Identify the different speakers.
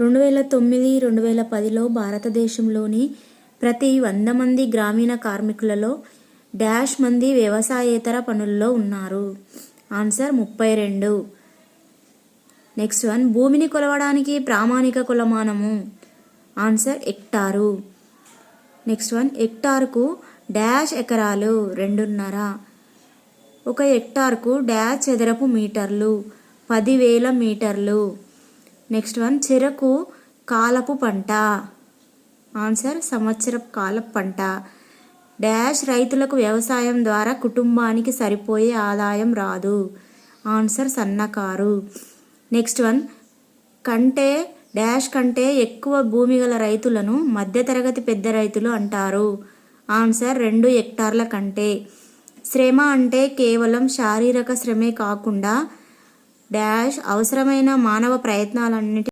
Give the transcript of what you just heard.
Speaker 1: 2009, 2010లో భారతదేశంలోని ప్రతి 100 మంది గ్రామీణ కార్మికులలో డాష్ మంది వ్యవసాయేతర పనుల్లో ఉన్నారు. ఆన్సర్ 32. నెక్స్ట్ వన్, భూమిని కొలవడానికి ప్రామాణిక కొలమానము. Answer hectare. నెక్స్ట్ వన్, హెక్టార్కు డాష్ ఎకరాలు 2.5. ఒక హెక్టార్కు డాష్ చదరపు మీటర్లు 10,000 మీటర్లు. నెక్స్ట్ వన్, చెరకు కాలపు పంట. ఆన్సర్ సంవత్సరపు కాలపు పంట. డాష్ రైతులకు వ్యవసాయం ద్వారా కుటుంబానికి సరిపోయే ఆదాయం రాదు. ఆన్సర్ సన్నకారు. నెక్స్ట్ వన్, డాష్ కంటే ఎక్కువ భూమి గల రైతులను మధ్యతరగతి పెద్ద రైతులు అంటారు. ఆన్సర్ 2 హెక్టార్ల కంటే. శ్రమ అంటే కేవలం శారీరక శ్రమే కాకుండా డాష్ అవసరమైన మానవ ప్రయత్నాలన్నిటి